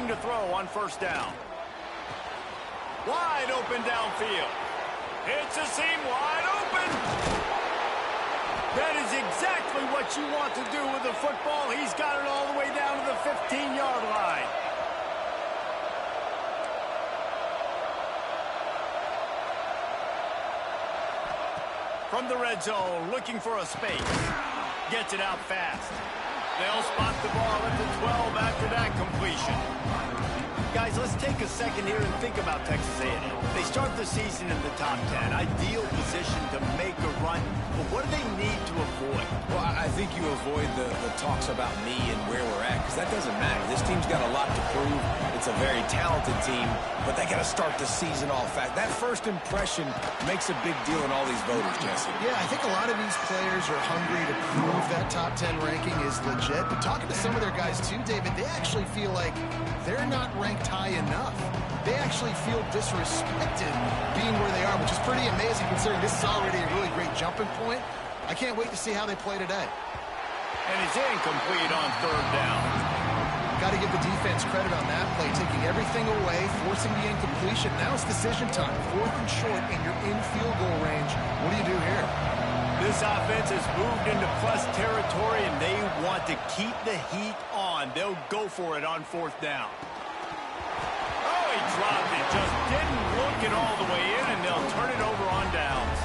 looking to throw on first down. Wide open downfield. It's a seam wide open. That is exactly what you want to do with the football. He's got it all the way down to the 15-yard line. From the red zone, looking for a space. Gets it out fast. They'll spot the ball at the 12 after that completion. Guys, let's take a second here and think about Texas A&M. They start the season in the top 10. Ideal position to make a run. But what do they need to avoid? Well, I think you avoid the talks about me and where we're at, because that doesn't matter. This team's got a lot to prove. It's a very talented team, but they got to start the season off fast. That first impression makes a big deal in all these voters, Jesse. Yeah, I think a lot of these players are hungry to prove that top 10 ranking is legit. But talking to some of their guys too, David, they actually feel like they're not ranked high enough. They actually feel disrespected being where they are, which is pretty amazing considering this is already a really great jumping point. I can't wait to see how they play today. And it's incomplete on third down. Got to give the defense credit on that play, taking everything away, forcing the incompletion. Now it's decision time. 4th and short, and you're in field goal range. What do you do here? This offense has moved into plus territory, and they want to keep the heat on. They'll go for it on 4th down. Oh, he dropped it. Just didn't look it all the way in, and they'll turn it over on downs.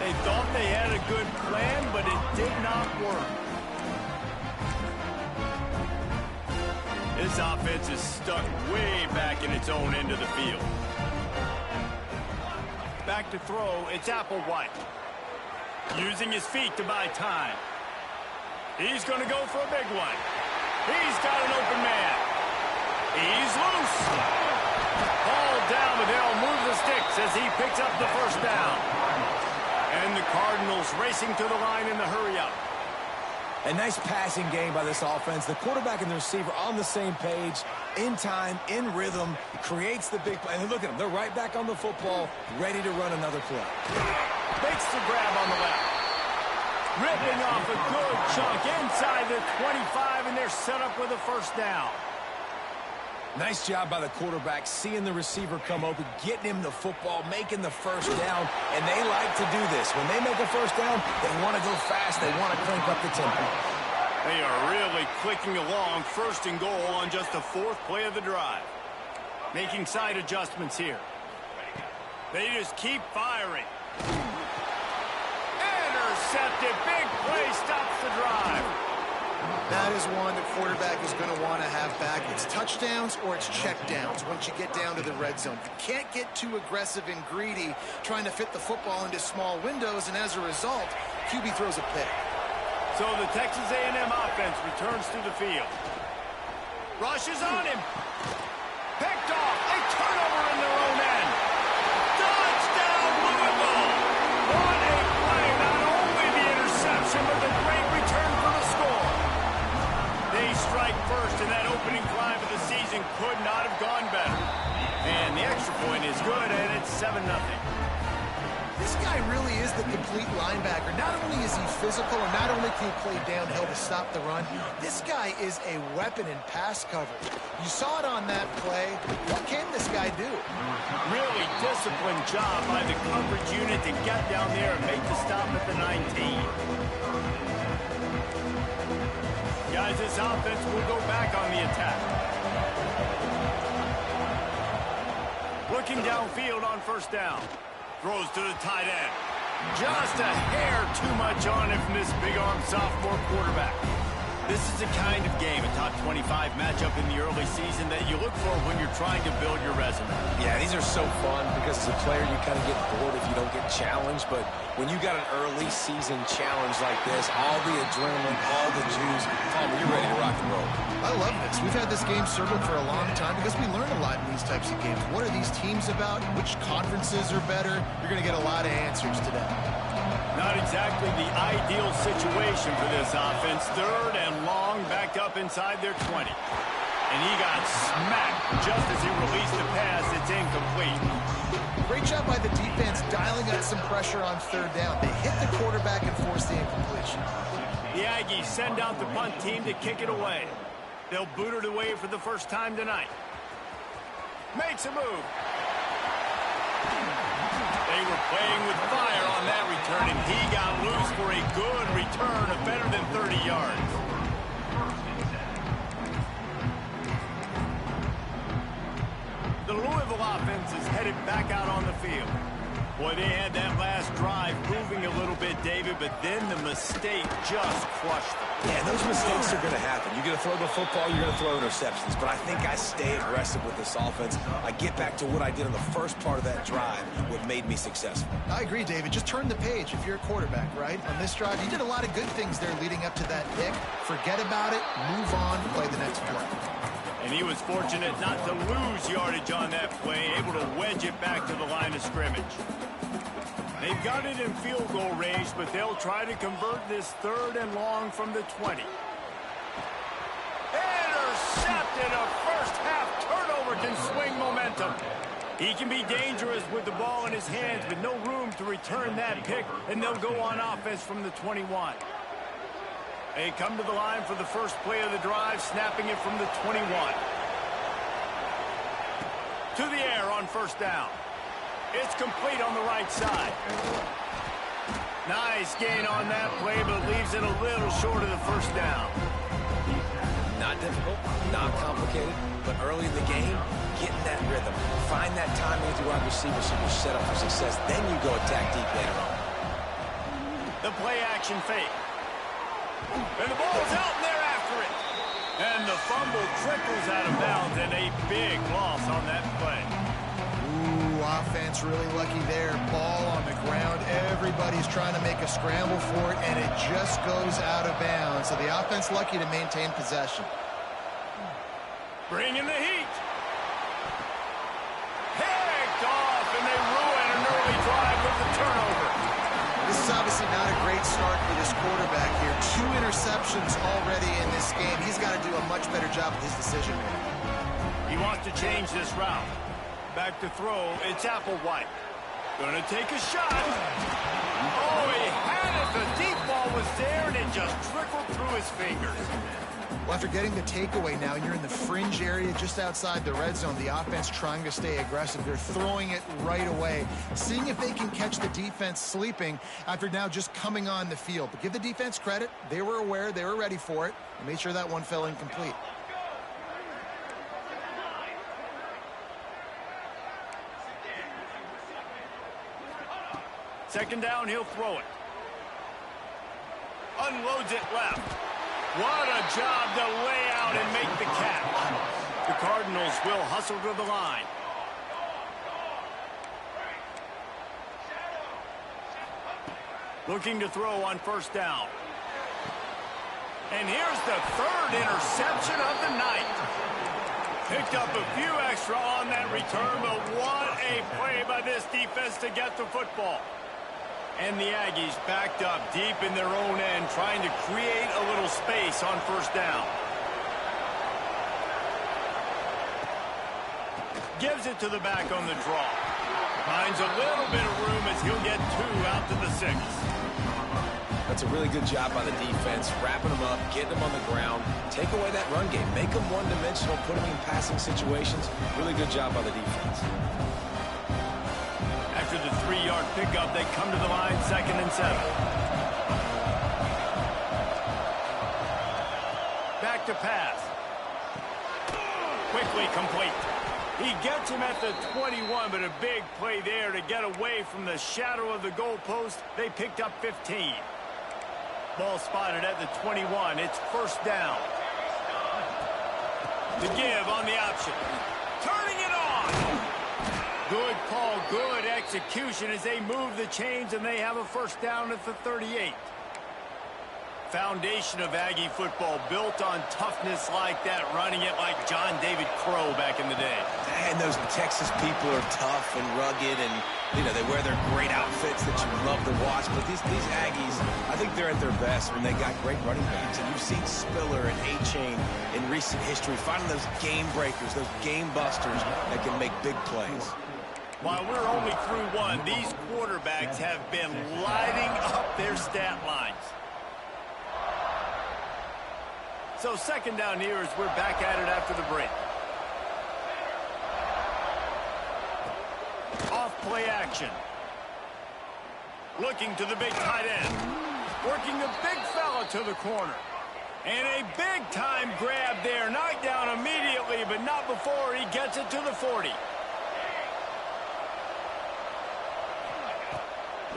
They thought they had a good plan, but it did not work. This offense is stuck way back in its own end of the field. Back to throw, it's Applewhite. Using his feet to buy time. He's going to go for a big one. He's got an open man. He's loose. Ball down, but they'll move the sticks as he picks up the first down. And the Cardinals racing to the line in the hurry-up. A nice passing game by this offense. The quarterback and the receiver on the same page, in time, in rhythm, creates the big play. And look at them. They're right back on the football, ready to run another play. Makes the grab on the left. Ripping off a good chunk inside the 25, and they're set up with a first down. Nice job by the quarterback, seeing the receiver come open, getting him the football, making the first down, and they like to do this. When they make a first down, they want to go fast. They want to crank up the tempo. They are really clicking along, 1st and goal on just the 4th play of the drive. Making side adjustments here. They just keep firing. Intercepted. Big play stops the drive. That is one the quarterback is going to want to have back. It's touchdowns or it's checkdowns once you get down to the red zone. You can't get too aggressive and greedy trying to fit the football into small windows, and as a result, QB throws a pick. So the Texas A&M offense returns to the field. Rushes on him. Picked off. A turnover in their own end. Touchdown, Louisville. What a play. Not only the interception, but the great return for the score. They strike first, and that opening drive of the season could not have gone better. And the extra point is good, and it's 7-0. This guy really is the complete linebacker. Not only is he physical, and not only can he play downhill to stop the run, this guy is a weapon in pass coverage. You saw it on that play. What can this guy do? Really disciplined job by the coverage unit to get down there and make the stop at the 19. Guys, this offense will go back on the attack. Looking downfield on first down. Throws to the tight end. Just a hair too much on him from this big-arm sophomore quarterback. This is the kind of game, a top 25 matchup in the early season, that you look for when you're trying to build your resume. Yeah, these are so fun because as a player, you kind of get bored if you don't get challenged. But when you got an early season challenge like this, all the adrenaline, all the juice, you're ready to rock and roll. I love this. We've had this game circled for a long time because we learn a lot in these types of games. What are these teams about? Which conferences are better? You're going to get a lot of answers today. Not exactly the ideal situation for this offense. 3rd and long, backed up inside their 20. And he got smacked just as he released the pass. It's incomplete. Great job by the defense dialing up some pressure on 3rd down. They hit the quarterback and forced the incompletion. The Aggies send out the punt team to kick it away. They'll boot it away for the first time tonight. Makes a move. They were playing with fire on that return, and he got loose for a good return of better than 30 yards. The Louisville offense is headed back out on the field. Boy, they had that last drive moving a little bit, David, but then the mistake just crushed them. Yeah, those mistakes are going to happen. You're going to throw the football, you're going to throw interceptions. But I think I stay aggressive with this offense. I get back to what I did on the first part of that drive, what made me successful. I agree, David. Just turn the page if you're a quarterback, right? On this drive, you did a lot of good things there leading up to that pick. Forget about it, move on, play the next play. And he was fortunate not to lose yardage on that play, able to wedge it back to the line of scrimmage. They've got it in field goal range, but they'll try to convert this 3rd and long from the 20. Intercepted! A first-half turnover can swing momentum. He can be dangerous with the ball in his hands, but no room to return that pick, and they'll go on offense from the 21. They come to the line for the first play of the drive, snapping it from the 21. To the air on first down. It's complete on the right side. Nice gain on that play, but leaves it a little short of the first down. Not difficult, not complicated, but early in the game, getting that rhythm. Find that timing with your wide receiver so you're set up for success. Then you go attack deep later on. The play action fake. And the ball's out, and they're after it. And the fumble trickles out of bounds, and a big loss on that play. Offense really lucky there. Ball on the ground. Everybody's trying to make a scramble for it, and it just goes out of bounds. So the offense lucky to maintain possession. Bringing the heat. Picked off, and they ruin an early drive with the turnover. This is obviously not a great start for this quarterback here. 2 interceptions already in this game. He's got to do a much better job with his decision making. He wants to change this route. Back to throw, it's Applewhite. Gonna take a shot. Oh, he had it. The deep ball was there, and it just trickled through his fingers. Well, after getting the takeaway now, you're in the fringe area just outside the red zone. The offense trying to stay aggressive. They're throwing it right away, seeing if they can catch the defense sleeping after now just coming on the field. But give the defense credit. They were aware. They were ready for it. And made sure that one fell incomplete. Second down, he'll throw it. Unloads it left. What a job to lay out and make the catch. The Cardinals will hustle to the line. Looking to throw on first down. And here's the 3rd interception of the night. Picked up a few extra on that return, but what a play by this defense to get the football. And the Aggies backed up deep in their own end, trying to create a little space on first down. Gives it to the back on the draw. Finds a little bit of room as he'll get 2 out to the 6. That's a really good job by the defense, wrapping them up, getting them on the ground, take away that run game, make them one-dimensional, put them in passing situations. Really good job by the defense. After the 3-yard pickup, they come to the line, 2nd and 7. Back to pass. Quickly complete. He gets him at the 21, but a big play there to get away from the shadow of the goalpost. They picked up 15. Ball spotted at the 21. It's first down. To give on the option. Turning it on. Good call, good execution as they move the chains, and they have a first down at the 38. Foundation of Aggie football built on toughness like that, running it like John David Crow back in the day. And those Texas people are tough and rugged, and they wear their great outfits that you love to watch. But these Aggies, I think they're at their best when they got great running backs. And you've seen Spiller and A-Chain in recent history finding those game breakers, those game busters that can make big plays. While we're only through one, these quarterbacks have been lighting up their stat lines. So second down here as we're back at it after the break. Off play action. Looking to the big tight end. Working the big fella to the corner. And a big-time grab there. Knocked down immediately, but not before he gets it to the 40.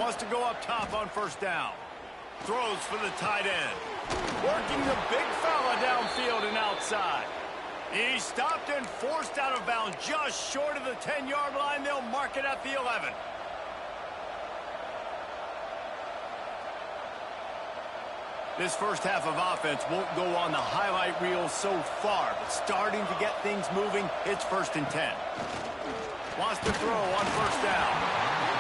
Wants to go up top on first down. Throws for the tight end. Working the big fella downfield and outside. He stopped and forced out of bounds just short of the 10-yard line. They'll mark it at the 11. This first half of offense won't go on the highlight reel so far, but starting to get things moving, it's 1st and 10. Wants to throw on first down.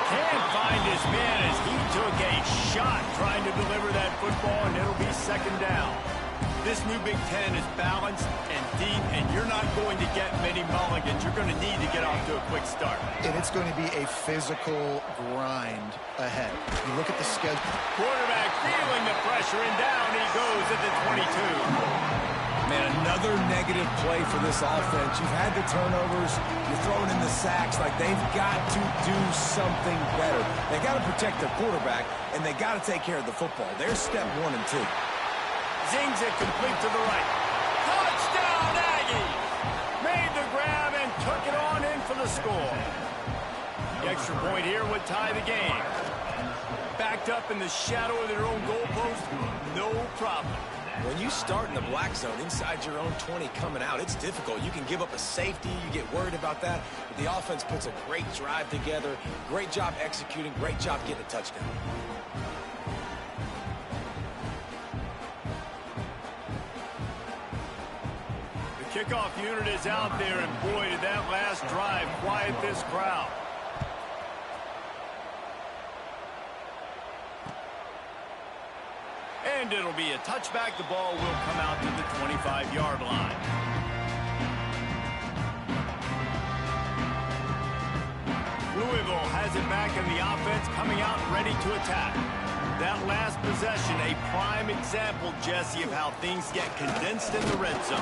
Can't find his man as he took a shot trying to deliver that football, and it'll be 2nd down. This new Big Ten is balanced and deep, and you're not going to get many mulligans. You're going to need to get off to a quick start. And it's going to be a physical grind ahead. You look at the schedule. Quarterback feeling the pressure, and down he goes at the 22. Man, another negative play for this offense. You've had the turnovers. You're throwing in the sacks. Like, they've got to do something better. They got to protect their quarterback, and they got to take care of the football. There's step 1 and 2. Zings it complete to the right. Touchdown, Aggies! Made the grab and took it on in for the score. The extra point here would tie the game. Backed up in the shadow of their own goalpost, no problem. When you start in the black zone inside your own 20 coming out, it's difficult. You can give up a safety. You get worried about that. But the offense puts a great drive together. Great job executing. Great job getting a touchdown. Kickoff unit is out there, and boy, did that last drive quiet this crowd. And it'll be a touchback. The ball will come out to the 25-yard line. Louisville has it back in the offense, coming out ready to attack. That last possession, a prime example, Jesse, of how things get condensed in the red zone.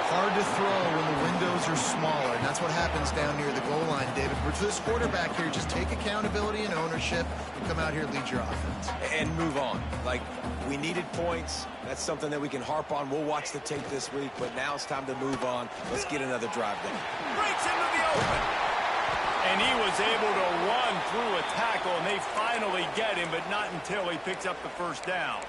Hard to throw when the windows are smaller, and that's what happens down near the goal line, David. For this quarterback here, just take accountability and ownership and come out here and lead your offense. And move on. Like, we needed points. That's something that we can harp on. We'll watch the tape this week, but now it's time to move on. Let's get another drive going. Breaks into the open. And he was able to run through a tackle, and they finally get him, but not until he picks up the first down.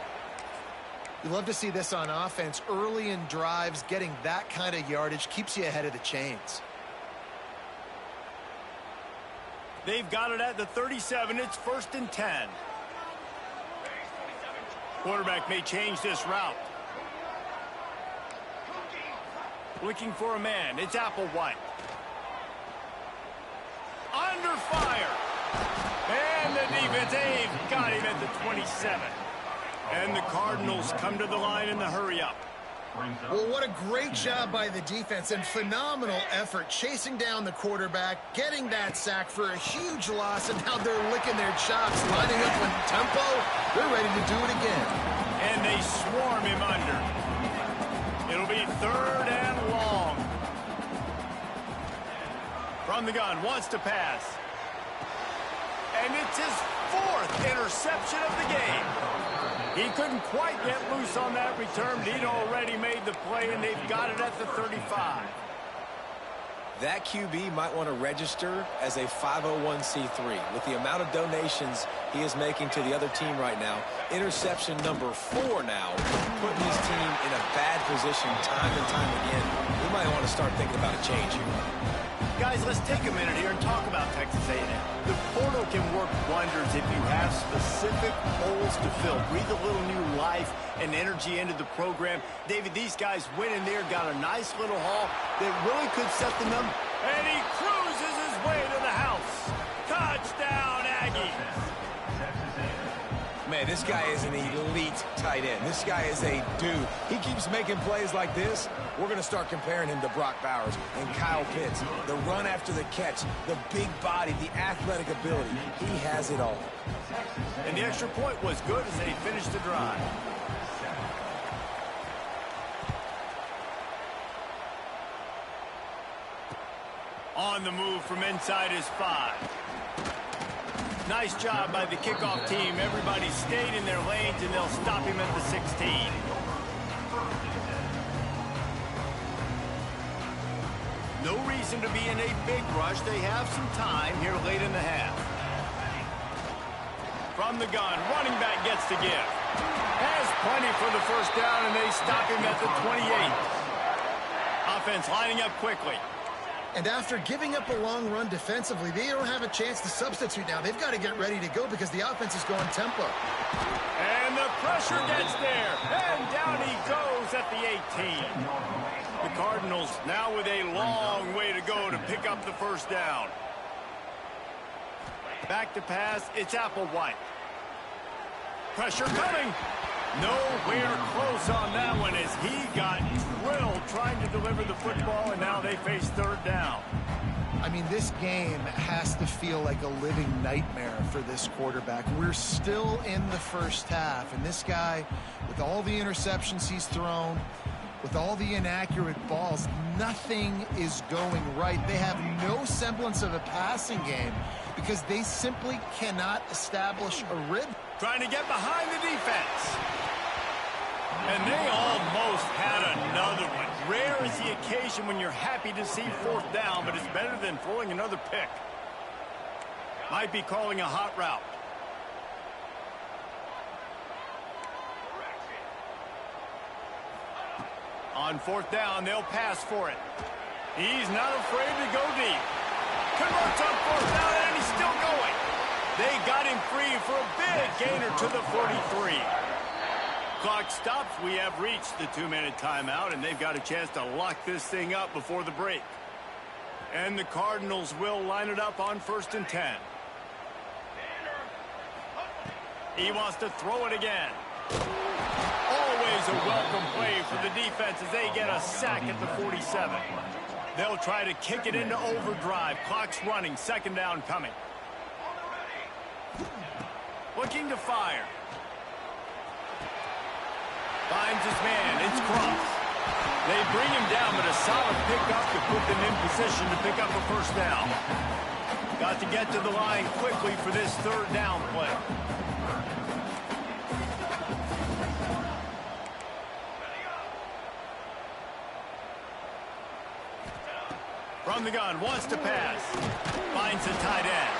You love to see this on offense. Early in drives, getting that kind of yardage keeps you ahead of the chains. They've got it at the 37. It's 1st and 10. Quarterback may change this route. Looking for a man. It's Applewhite. Under fire. And the defense, they've got him at the 27. And the Cardinals come to the line in the hurry-up. Well, what a great job by the defense and phenomenal effort chasing down the quarterback, getting that sack for a huge loss, and now they're licking their chops, lining up with tempo. They're ready to do it again. And they swarm him under. It'll be 3rd and long. From the gun, wants to pass. And it's his 4th interception of the game. He couldn't quite get loose on that return, but he'd already made the play, and they've got it at the 35. That QB might want to register as a 501c3. With the amount of donations he is making to the other team right now, interception number 4 now, putting his team in a bad position time and time again. We might want to start thinking about a change here. Guys, let's take a minute here and talk about Texas A&M. The portal can work wonders if you have specific holes to fill. Breathe a little new life and energy into the program. David, these guys went in there, got a nice little haul that really could set the number. And he cruises his way to the house. Touchdown, Aggies. Man, this guy is an elite tight end. This guy is a dude. He keeps making plays like this. We're going to start comparing him to Brock Bowers and Kyle Pitts. The run after the catch, the big body, the athletic ability. He has it all. And the extra point was good as they finished the drive. On the move from inside his 5. Nice job by the kickoff team. Everybody stayed in their lanes, and they'll stop him at the 16. No reason to be in a big rush. They have some time here late in the half. From the gun, running back gets to give. Has plenty for the first down, and they stop him at the 28. Offense lining up quickly. And after giving up a long run defensively, they don't have a chance to substitute now. They've got to get ready to go because the offense is going tempo. And the pressure gets there. And down he goes at the 18. The Cardinals now with a long way to go to pick up the first down. Back to pass, it's Applewhite. Pressure coming. Nowhere close on that one as he got drilled trying to deliver the football, and now they face third down. I mean, this game has to feel like a living nightmare for this quarterback. We're still in the first half, and this guy, with all the interceptions he's thrown, with all the inaccurate balls, nothing is going right. They have no semblance of a passing game because they simply cannot establish a rhythm. Trying to get behind the defense. And they almost had another one. Rare is the occasion when you're happy to see fourth down, but it's better than throwing another pick. Might be calling a hot route. On fourth down, they'll pass for it. He's not afraid to go deep. Converts on fourth down, and he's still going. They got him free for a big gainer to the 43. Clock stops. We have reached the 2-minute timeout, and they've got a chance to lock this thing up before the break. And the Cardinals will line it up on 1st and 10. He wants to throw it again. Always a welcome play for the defense as they get a sack at the 47. They'll try to kick it into overdrive. Clock's running. 2nd down coming. Looking to fire. Finds his man. It's Cross. They bring him down, but a solid pickup to put them in position to pick up a first down. Got to get to the line quickly for this 3rd down play. From the gun, wants to pass. Finds the tight end.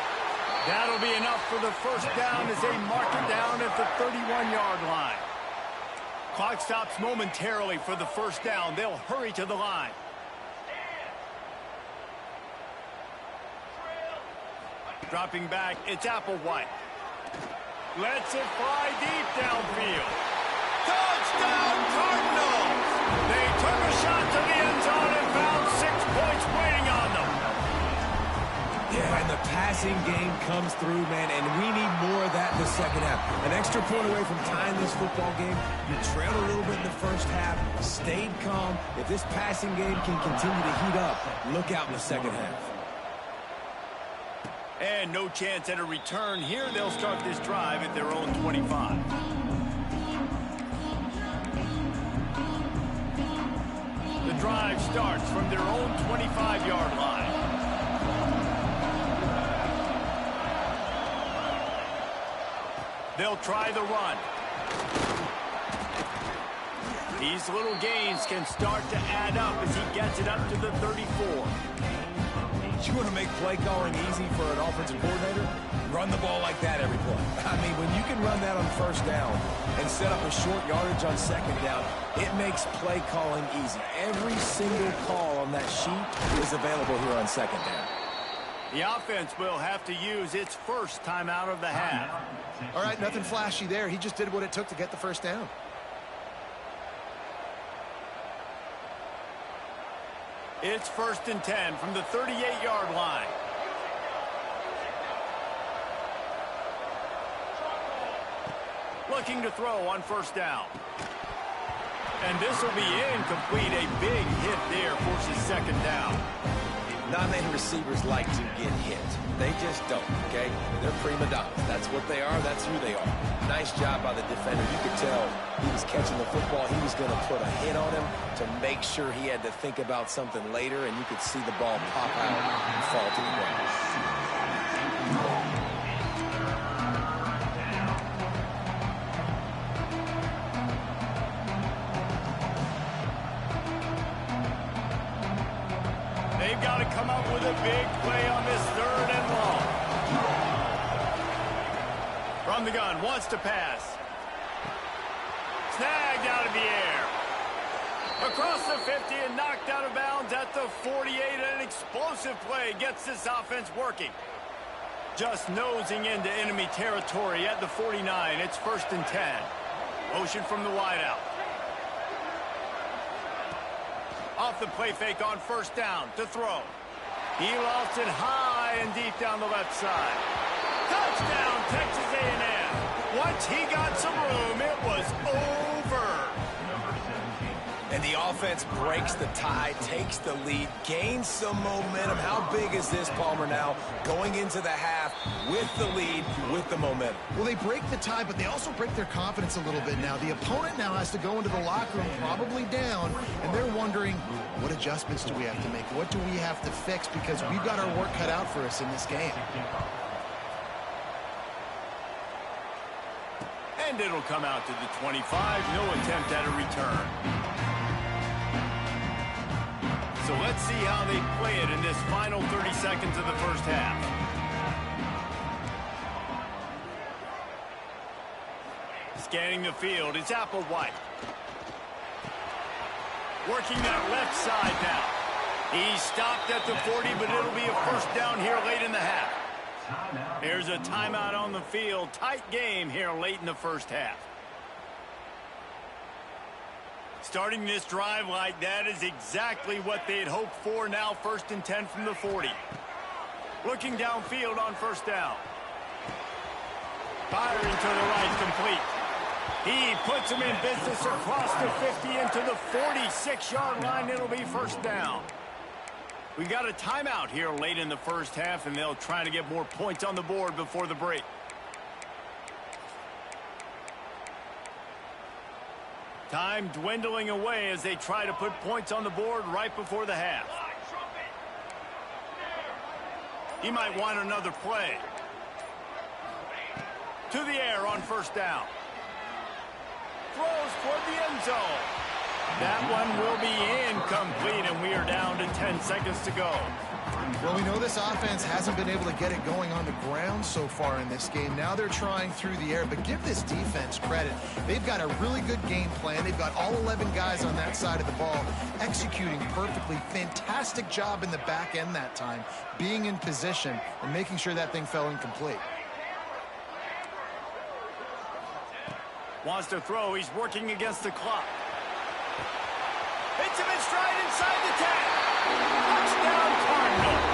That'll be enough for the first down as they mark it down at the 31-yard line. Clock stops momentarily for the first down. They'll hurry to the line. Dropping back, it's Applewhite. Lets it fly deep downfield. Touchdown, Cardinals! They took a shot to the end zone and found 6 points waiting on them. Yeah, and the passing game comes through, man, and we need more of that in the second half. An extra point away from tying this football game. You trailed a little bit in the first half, stayed calm. If this passing game can continue to heat up, look out in the second half. And no chance at a return here. They'll start this drive at their own 25. The drive starts from their own 25-yard line. They'll try the run. These little gains can start to add up as he gets it up to the 34. You want to make play calling easy for an offensive coordinator? Run the ball like that every play. I mean, when you can run that on first down and set up a short yardage on second down, it makes play calling easy. Every single call on that sheet is available here on second down. The offense will have to use its first timeout of the half. All right, nothing flashy there. He just did what it took to get the first down. It's 1st and 10 from the 38-yard line. Looking to throw on first down. And this will be incomplete. A big hit there forces 2nd down. Non-name receivers like to get hit. They just don't, okay? They're prima donnas. That's what they are. That's who they are. Nice job by the defender. You could tell he was catching the football. He was going to put a hit on him to make sure he had to think about something later, and you could see the ball pop out and fall to the ground. They've got to come up with a big play on this 3rd and long. From the gun, wants to pass. Snagged out of the air. Across the 50 and knocked out of bounds at the 48. An explosive play gets this offense working. Just nosing into enemy territory at the 49. It's 1st and 10. Motion from the wideout. Off the play fake on 1st down to throw. He lost it high and deep down the left side. Touchdown, Texas A&M. Once he got some room, it was over. And the offense breaks the tie, takes the lead, gains some momentum. How big is this, Palmer, now going into the half with the lead, with the momentum? Well, they break the tie, but they also break their confidence a little bit now. The opponent now has to go into the locker room probably down, and they're wondering, what adjustments do we have to make? What do we have to fix? Because we've got our work cut out for us in this game. And it'll come out to the 25. No attempt at a return. So let's see how they play it in this final 30 seconds of the 1st half. Scanning the field, it's Applewhite. Working that left side now. He stopped at the 40, but it'll be a 1st down here late in the half. There's a timeout on the field. Tight game here late in the 1st half. Starting this drive like that is exactly what they'd hoped for. Now 1st and 10 from the 40. Looking downfield on 1st down. Firing to the right, complete. He puts him in business across the 50 into the 46-yard line. It'll be 1st down. We got a timeout here late in the 1st half, and they'll try to get more points on the board before the break. Time dwindling away as they try to put points on the board right before the half. He might want another play. To the air on 1st down. Throws toward the end zone. That one will be incomplete, and we are down to 10 seconds to go. Well, we know this offense hasn't been able to get it going on the ground so far in this game. Now they're trying through the air, but give this defense credit. They've got a really good game plan. They've got all 11 guys on that side of the ball executing perfectly. Fantastic job in the back end that time, being in position and making sure that thing fell incomplete. Wants to throw. He's working against the clock. Hits him in stride inside the 10. Touchdown Cardinals.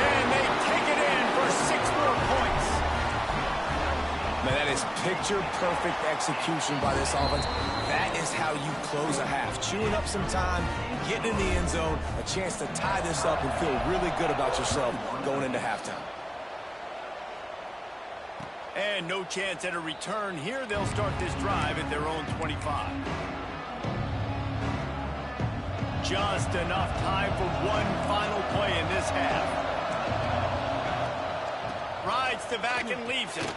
And they take it in for 6 more points. Man, that is picture-perfect execution by this offense. That is how you close a half. Chewing up some time, getting in the end zone, a chance to tie this up and feel really good about yourself going into halftime. And no chance at a return here. They'll start this drive at their own 25. Just enough time for one final play in this half. Rides the back and leaves it.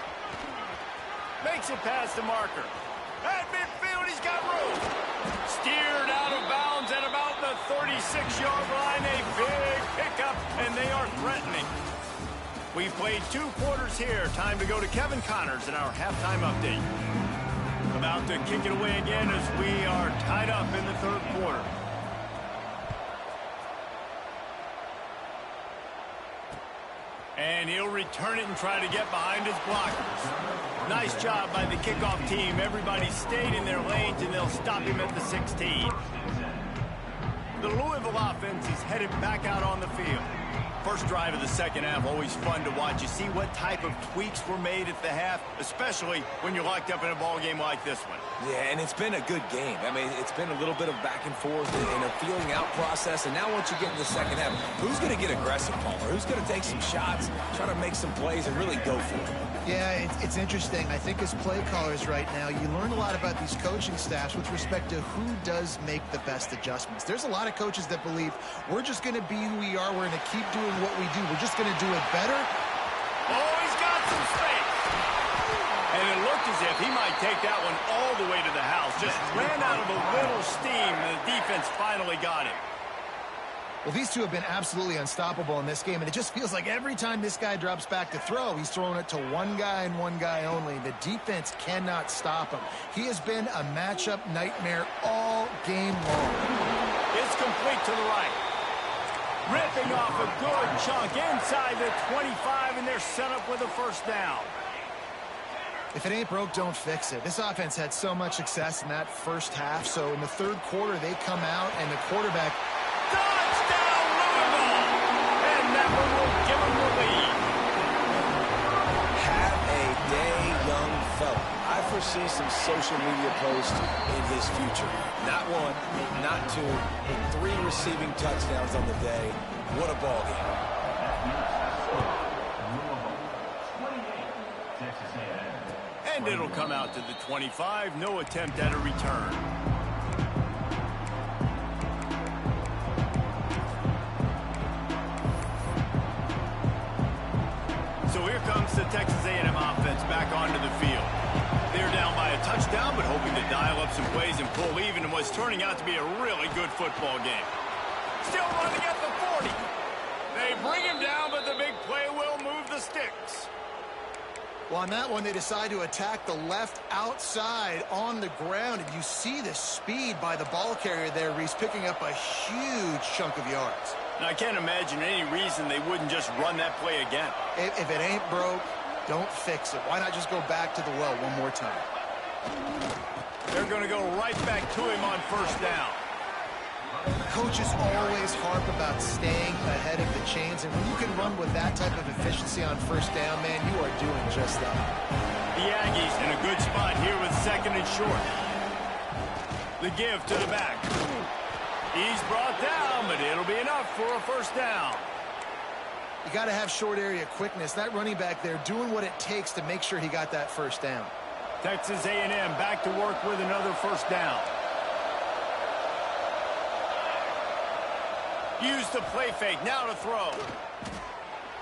Makes it past the marker. At midfield, he's got room. Steered out of bounds at about the 36-yard line. A big pickup, and they are threatening. We've played 2 quarters here. Time to go to Kevin Connors in our halftime update. About to kick it away again as we are tied up in the 3rd quarter. And he'll return it and try to get behind his blockers. Nice job by the kickoff team. Everybody stayed in their lanes, and they'll stop him at the 16. The Louisville offense is headed back out on the field. First drive of the second half, always fun to watch. You see what type of tweaks were made at the half, especially when you're locked up in a ball game like this one. Yeah, and it's been a good game. I mean, it's been a little bit of back and forth and a feeling out process. And now once you get in the second half, who's going to get aggressive, Paul? Or who's going to take some shots, try to make some plays, and really go for it? Yeah, it's interesting. I think as play callers right now, you learn a lot about these coaching staffs with respect to who does make the best adjustments. There's a lot of coaches that believe we're just going to be who we are. We're going to keep doing what we do. We're just going to do it better. Oh, he's got some space. And it looked as if he might take that one all the way to the house. Just ran out of a little steam, and the defense finally got him. Well, these two have been absolutely unstoppable in this game, and it just feels like every time this guy drops back to throw, he's throwing it to one guy and one guy only. The defense cannot stop him. He has been a matchup nightmare all game long. It's complete to the right. Ripping off a good chunk inside the 25, and they're set up with a first down. If it ain't broke, don't fix it. This offense had so much success in that first half, so in the third quarter, they come out, and the quarterback... Touchdown, Louisville! And that one will give them the lead. Have a day, young fella. I foresee some social media posts in his future. Not one, not two, but 3 receiving touchdowns on the day. What a ball game. And it'll come out to the 25. No attempt at a return. So here comes the Texas A&M offense back onto the field. They're down by a touchdown, but hoping to dial up some plays and pull even in what's turning out to be a really good football game. Still running at the 40. They bring him down, but the big play will move the sticks. Well, on that one, they decide to attack the left outside on the ground, and you see the speed by the ball carrier there, Reese, picking up a huge chunk of yards. Now, I can't imagine any reason they wouldn't just run that play again. If it ain't broke, don't fix it. Why not just go back to the well one more time? They're going to go right back to him on first down. Coaches always harp about staying ahead of the chains, and when you can run with that type of efficiency on first down, man, you are doing just that. The Aggies in a good spot here with second and short. The give to the back. He's brought down, but it'll be enough for a first down. You got to have short area quickness. That running back there doing what it takes to make sure he got that first down. Texas A&M back to work with another first down. Use the play fake, now to throw.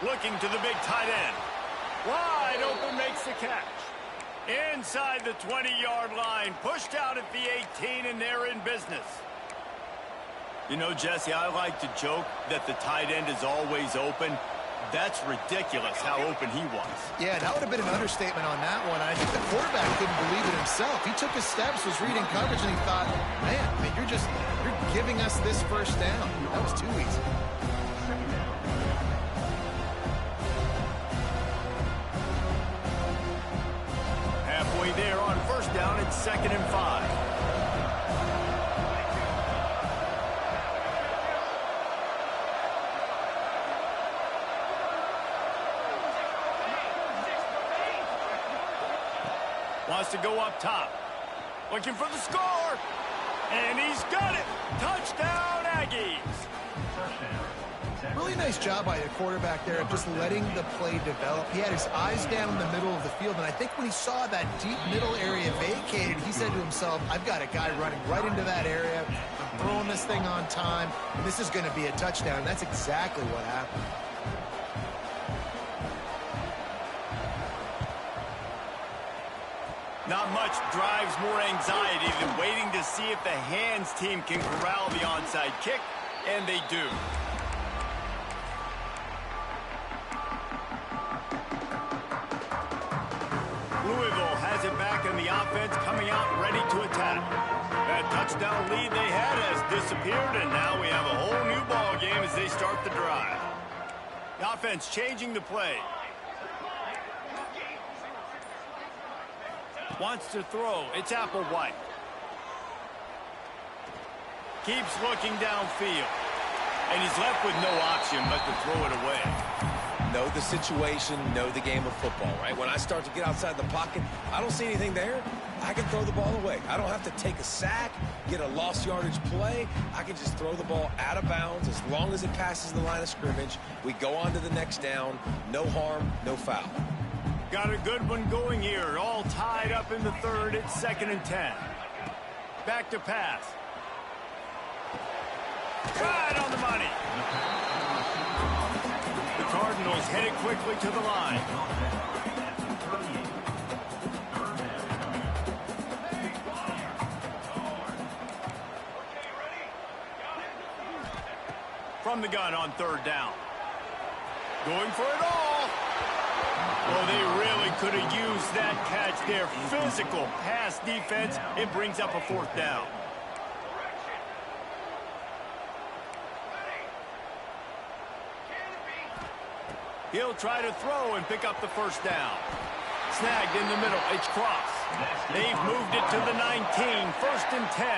Looking to the big tight end. Wide open, makes the catch. Inside the 20-yard line, pushed out at the 18, and they're in business. You know, Jesse, I like to joke that the tight end is always open. That's ridiculous how open he was. Yeah, that would have been an understatement on that one. I think the quarterback couldn't believe it himself. He took his steps, was reading coverage, and he thought, man, you're giving us this first down. That was too easy. Halfway there on first down, it's 2nd and 5. Wants to go up top. Looking for the score. And he's got it. Touchdown, Aggies. Really nice job by the quarterback there of just letting the play develop. He had his eyes down in the middle of the field, and I think when he saw that deep middle area vacated, he said to himself, I've got a guy running right into that area. I'm throwing this thing on time, and this is going to be a touchdown. And that's exactly what happened. Not much drives more anxiety than waiting to see if the hands team can corral the onside kick, and they do. Louisville has it back in the offense, coming out ready to attack. That touchdown lead they had has disappeared, and now we have a whole new ball game as they start the drive. The offense changing the play. Wants to throw. It's Applewhite. Keeps looking downfield. And he's left with no option but to throw it away. Know the situation, know the game of football, right? When I start to get outside the pocket, I don't see anything there. I can throw the ball away. I don't have to take a sack, get a lost yardage play. I can just throw the ball out of bounds as long as it passes the line of scrimmage. We go on to the next down. No harm, no foul. Got a good one going here. All tied up in the third. It's 2nd and 10. Back to pass. Right on the money. The Cardinals headed quickly to the line. From the gun on 3rd down. Going for it all. Well, they really could have used that catch there. Physical pass defense. It brings up a 4th down. He'll try to throw and pick up the 1st down. Snagged in the middle. It's Cross. They've moved it to the 19. 1st and 10.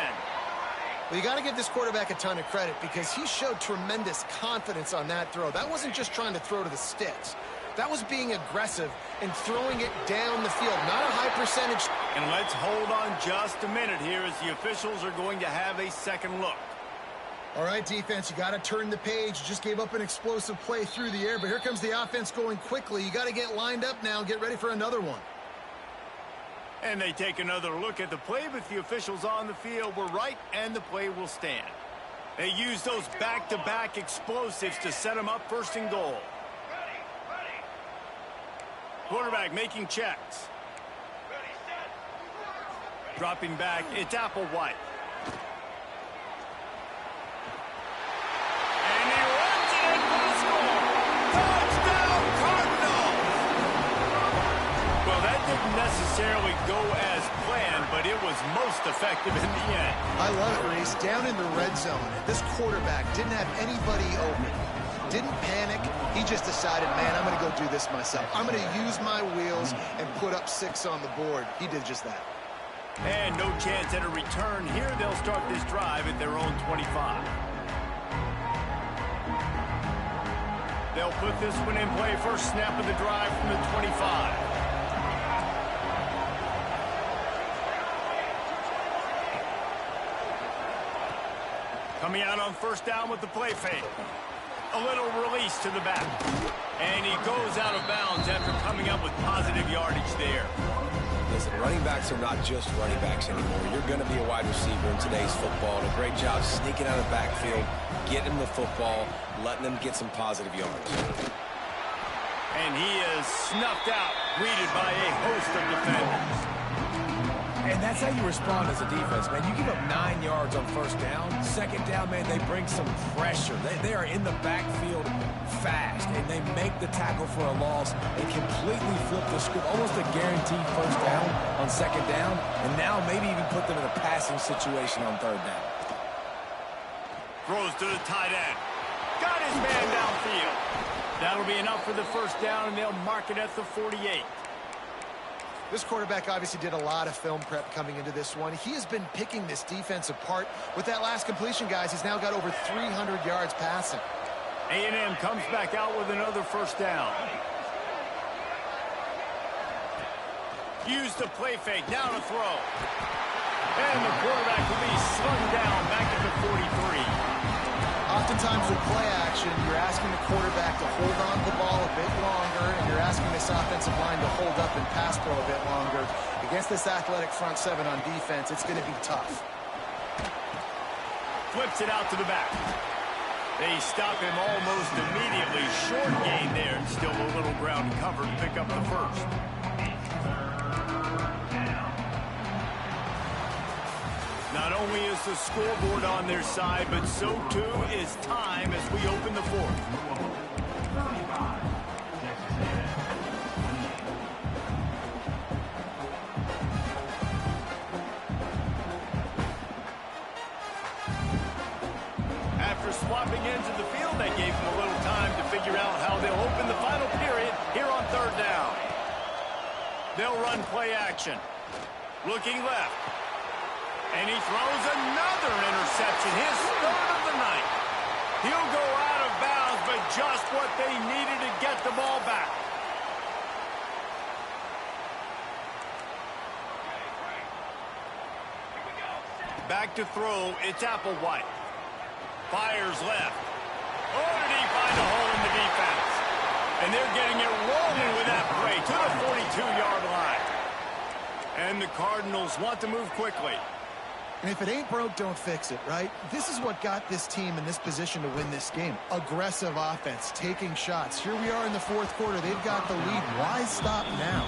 Well, you got to give this quarterback a ton of credit because he showed tremendous confidence on that throw. That wasn't just trying to throw to the sticks. That was being aggressive and throwing it down the field. Not a high percentage. And let's hold on just a minute here as the officials are going to have a second look. All right, defense, you got to turn the page. Just gave up an explosive play through the air, but here comes the offense going quickly. You got to get lined up now and get ready for another one. And they take another look at the play, but the officials on the field were right, and the play will stand. They use those back-to-back explosives to set them up 1st and goal. Quarterback making checks. Dropping back, it's Applewhite. And he runs it in for the score. Touchdown, Cardinals! Well, that didn't necessarily go as planned, but it was most effective in the end. I love it, Reese. Down in the red zone, this quarterback didn't have anybody open. Didn't panic. He just decided, man, I'm going to go do this myself. I'm going to use my wheels and put up 6 on the board. He did just that. And no chance at a return here. They'll start this drive at their own 25. They'll put this one in play. First snap of the drive from the 25. Coming out on 1st down with the play fake. A little release to the back. And he goes out of bounds after coming up with positive yardage there. Listen, running backs are not just running backs anymore. You're going to be a wide receiver in today's football. And a great job sneaking out of the backfield, getting them the football, letting them get some positive yards. And he is snuffed out, greeted by a host of defenders. And that's how you respond as a defense, man. You give up 9 yards on 1st down. 2nd down, man, they bring some pressure. They are in the backfield fast, and they make the tackle for a loss and completely flip the script. Almost a guaranteed 1st down on 2nd down, and now maybe even put them in a passing situation on 3rd down. Throws to the tight end. Got his man downfield. That'll be enough for the 1st down, and they'll mark it at the 48. This quarterback obviously did a lot of film prep coming into this one. He has been picking this defense apart. With that last completion, guys, he's now got over 300 yards passing. A&M comes back out with another 1st down. Use the play fake, now to throw. And the quarterback will be slung down back at the 43. Oftentimes with play action, you're asking the quarterback to hold on to the ball a bit longer, and you're asking this offensive line to hold up and pass pro a bit longer. Against this athletic front 7 on defense, it's going to be tough. Flips it out to the back. They stop him almost immediately. Short gain there, and still a little ground cover to pick up the 1st. Not only is the scoreboard on their side, but so too is time as we open the 4th. After swapping ends of the field, that gave them a little time to figure out how they'll open the final period here on 3rd down. They'll run play action. Looking left. And he throws another interception, his 3rd of the night. He'll go out of bounds, but just what they needed to get the ball back. Back to throw, it's Applewhite. Fires left. Oh, did he find a hole in the defense? And they're getting it rolling with that play to the 42-yard line. And the Cardinals want to move quickly. And if it ain't broke, don't fix it, right? This is what got this team in this position to win this game. Aggressive offense, taking shots. Here we are in the fourth quarter. They've got the lead. Why stop now?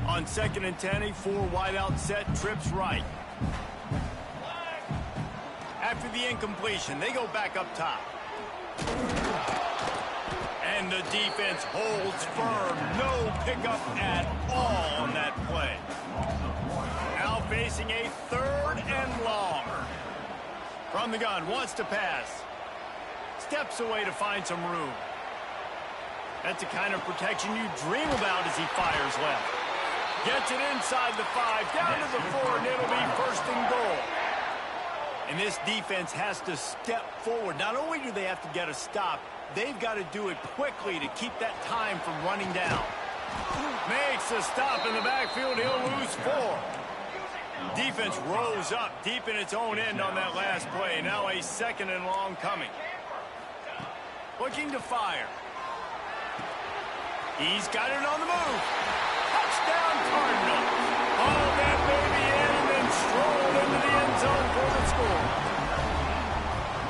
On 2nd and 10, a 4 wideout set, trips right. After the incompletion, they go back up top. And the defense holds firm. No pickup at all on that play. Now facing a 3rd and long. From the gun, wants to pass. Steps away to find some room. That's the kind of protection you dream about as he fires left. Gets it inside the 5, down to the 4, and it'll be 1st and goal. And this defense has to step forward. Not only do they have to get a stop, they've got to do it quickly to keep that time from running down. Makes a stop in the backfield. He'll lose 4. Defense rose up deep in its own end on that last play. Now a 2nd and long coming. Looking to fire. He's got it on the move. Touchdown, Cardinals. Haul that baby in and then stroll into the end zone for the score.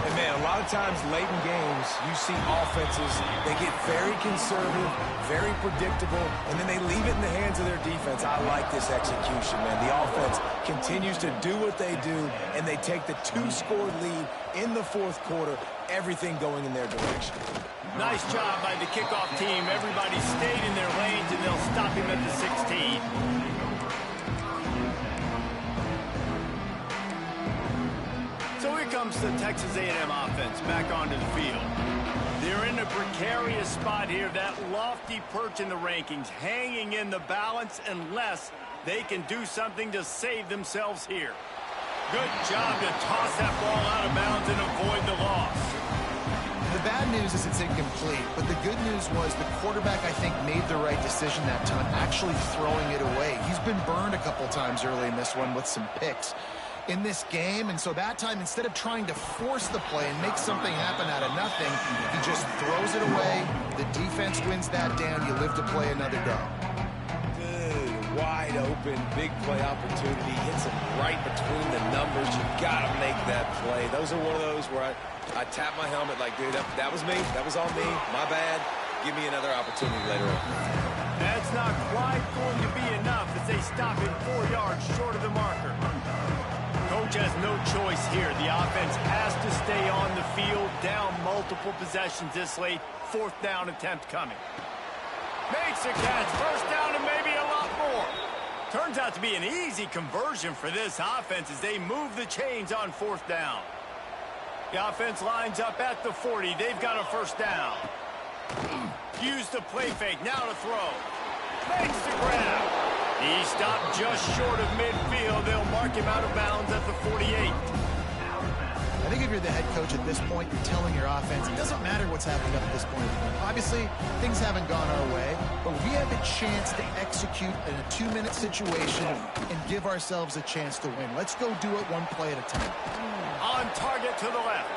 And, man, a lot of times late in games, you see offenses, they get very conservative, very predictable, and then they leave it in the hands of their defense. I like this execution, man. The offense continues to do what they do, and they take the 2-score lead in the fourth quarter, everything going in their direction. Nice job by the kickoff team. Everybody stayed in their lanes, and they'll stop him at the 16. So here comes the Texas A&M offense back onto the field. They're in a precarious spot here, that lofty perch in the rankings, hanging in the balance unless they can do something to save themselves here. Good job to toss that ball out of bounds and avoid the loss. The bad news is it's incomplete, but the good news was the quarterback, I think, made the right decision that time, actually throwing it away. He's been burned a couple times early in this one with some picks in this game, and so that time, instead of trying to force the play and make something happen out of nothing, he just throws it away. The defense wins that down. You live to play another go. Good, wide open, big play opportunity. Hits him right between the numbers. You got to make that play. Those are one of those where I tap my helmet like, dude, that was me. That was on me. My bad. Give me another opportunity later on. That's not quite going to be enough as they stop him 4 yards short of the marker. Coach has no choice here. The offense has to stay on the field, down multiple possessions this late. 4th down attempt coming. Makes a catch. 1st down and maybe a lot more. Turns out to be an easy conversion for this offense as they move the chains on 4th down. The offense lines up at the 40. They've got a 1st down. Use the play fake. Now to throw. Makes the grab. He stopped just short of midfield. They'll mark him out of bounds at the 48. I think if you're the head coach at this point, you're telling your offense, it doesn't matter what's happening up at this point. Obviously, things haven't gone our way, but we have a chance to execute in a 2-minute situation and give ourselves a chance to win. Let's go do it one play at a time. On target to the left.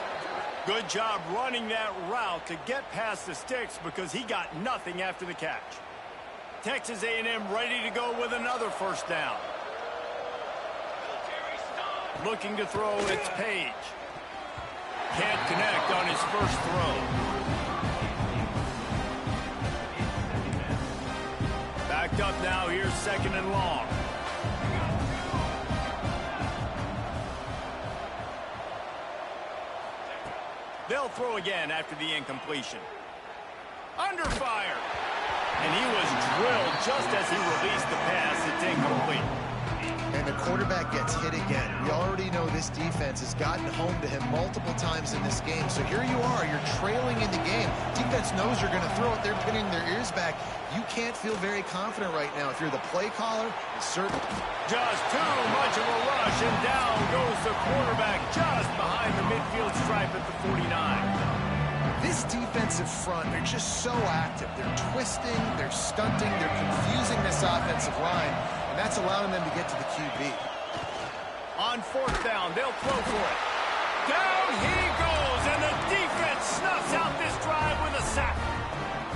Good job running that route to get past the sticks because he got nothing after the catch. Texas A&M ready to go with another 1st down. Looking to throw, it's Page. Can't connect on his first throw. Backed up now, here's 2nd and long. They'll throw again after the incompletion. Under fire. And he was drilled just as he released the pass. It's incomplete. And the quarterback quarterback gets hit again. We already know this defense has gotten home to him multiple times in this game. So here you are, you're trailing in the game. Defense knows you're going to throw it. They're pinning their ears back. You can't feel very confident right now. If you're the play caller, it's certain. Just too much of a rush, and down goes the quarterback just behind the midfield stripe at the 49. This defensive front, they're just so active. They're twisting, they're stunting, they're confusing this offensive line, and that's allowing them to get to the QB. On fourth down, they'll throw for it. Down he goes, and the defense snuffs out this drive with a sack.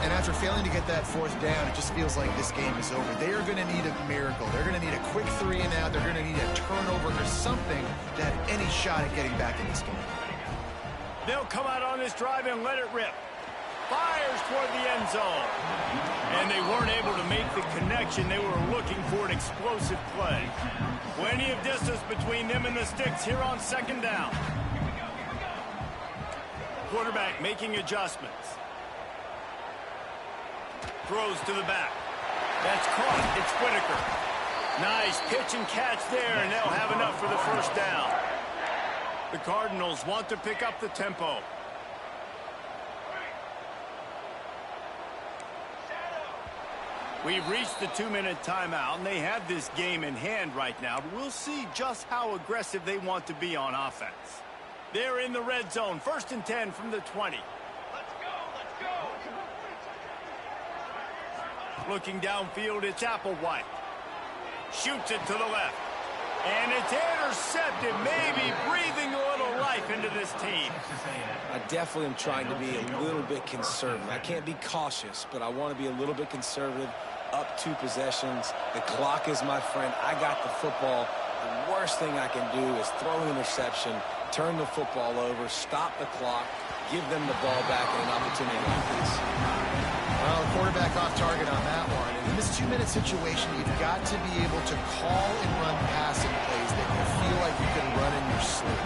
And after failing to get that fourth down, it just feels like this game is over. They are going to need a miracle. They're going to need a quick 3 and out. They're going to need a turnover or something to have any shot at getting back in this game. They'll come out on this drive and let it rip. Fires toward the end zone. And they weren't able to make the connection. They were looking for an explosive play. Plenty of distance between them and the sticks here on second down. Quarterback making adjustments. Throws to the back. That's caught. It's Whitaker. Nice pitch and catch there, and they'll have enough for the first down. The Cardinals want to pick up the tempo. We've reached the 2-minute timeout, and they have this game in hand right now. But we'll see just how aggressive they want to be on offense. They're in the red zone. 1st and 10 from the 20. Let's go. Looking downfield, it's Applewhite. Shoots it to the left. And it's intercepted, maybe breathing a little life into this team. I definitely am trying to be a little bit conservative. I can't be cautious, but I want to be a little bit conservative. Up 2 possessions. The clock is my friend. I got the football. The worst thing I can do is throw an interception, turn the football over, stop the clock, give them the ball back and an opportunity like this. Well, the quarterback off target on that one. And in this 2-minute situation, you've got to be able to call and run passing plays that you feel like you can run in your sleep.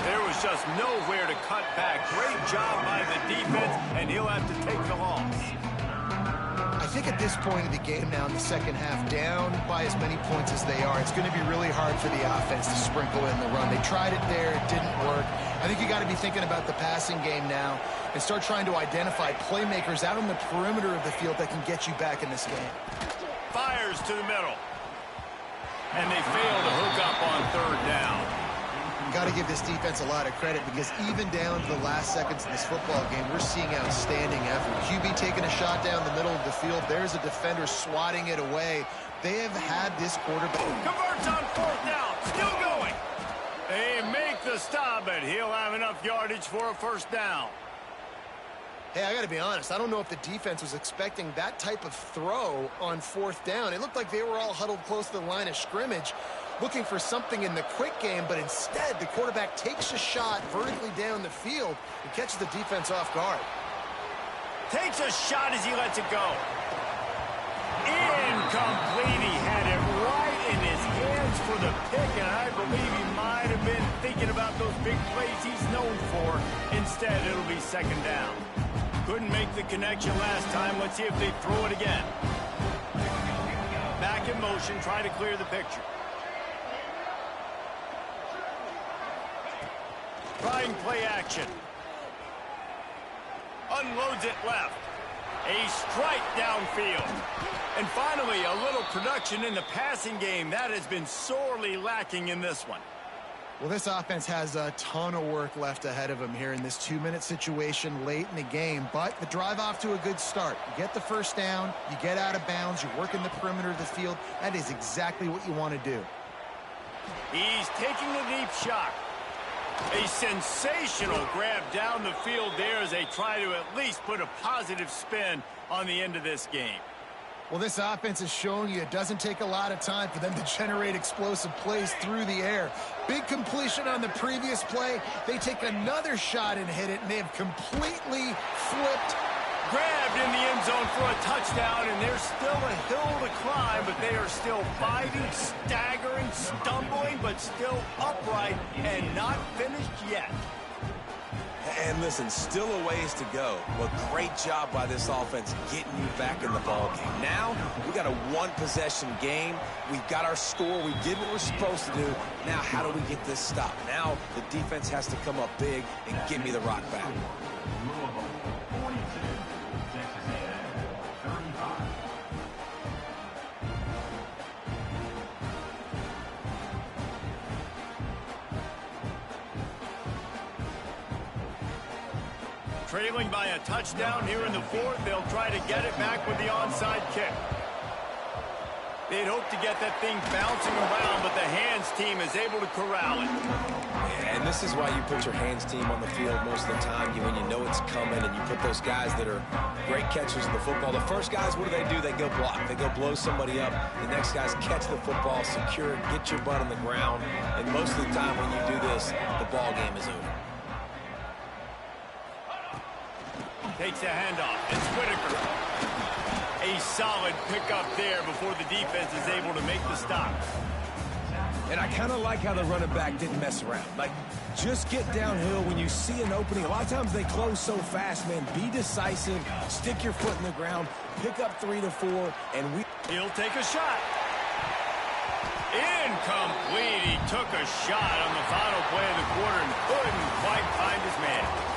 There was just nowhere to cut back. Great job by the defense, and he'll have to take the loss. I think at this point of the game now in the second half, down by as many points as they are, it's going to be really hard for the offense to sprinkle in the run. They tried it there. It didn't work. I think you got to be thinking about the passing game now and start trying to identify playmakers out on the perimeter of the field that can get you back in this game. Fires to the middle. And they fail to hook up on 3rd down. Got to give this defense a lot of credit because even down to the last seconds of this football game, we're seeing outstanding effort. QB taking a shot down the middle of the field. There's a defender swatting it away. They have had this quarterback. Converts on 4th down. Still going. They make the stop, but he'll have enough yardage for a 1st down. Hey, I got to be honest. I don't know if the defense was expecting that type of throw on 4th down. It looked like they were all huddled close to the line of scrimmage, looking for something in the quick game, but instead the quarterback takes a shot vertically down the field and catches the defense off guard. Takes a shot as he lets it go. Incomplete. He had it right in his hands for the pick, and I believe he might have been thinking about those big plays he's known for. Instead, it'll be 2nd down. Couldn't make the connection last time. Let's see if they throw it again. Back in motion, trying to clear the picture. Trying play action. Unloads it left. A strike downfield. And finally, a little production in the passing game. That has been sorely lacking in this one. Well, this offense has a ton of work left ahead of them here in this 2-minute situation late in the game. But the drive off to a good start. You get the 1st down, you get out of bounds, you work in the perimeter of the field. That is exactly what you want to do. He's taking the deep shot. A sensational grab down the field there as they try to at least put a positive spin on the end of this game. Well, this offense is showing you it doesn't take a lot of time for them to generate explosive plays through the air. Big completion on the previous play. They take another shot and hit it, and they have completely flipped. Grabbed in the end zone for a touchdown, and there's still a hill to climb, but they are still fighting, staggering, stumbling, but still upright and not finished yet. And listen, still a ways to go, but great job by this offense getting you back in the ball game. Now, we got a one-possession game. We've got our score. We did what we're supposed to do. Now, how do we get this stopped? Now, the defense has to come up big and give me the rock back. Trailing by a touchdown here in the fourth. They'll try to get it back with the onside kick. They'd hope to get that thing bouncing around, but the hands team is able to corral it. And this is why you put your hands team on the field most of the time, when you know it's coming, and you put those guys that are great catchers of the football. The first guys, what do? They go block. They go blow somebody up. The next guys catch the football, secure it, get your butt on the ground. And most of the time when you do this, the ball game is over. Takes a handoff. It's Whitaker. A solid pickup there before the defense is able to make the stop. And I kind of like how the running back didn't mess around. Like, just get downhill when you see an opening. A lot of times they close so fast, man. Be decisive. Stick your foot in the ground. Pick up 3 to 4, and He'll take a shot. Incomplete. He took a shot on the final play of the quarter and couldn't quite find his man.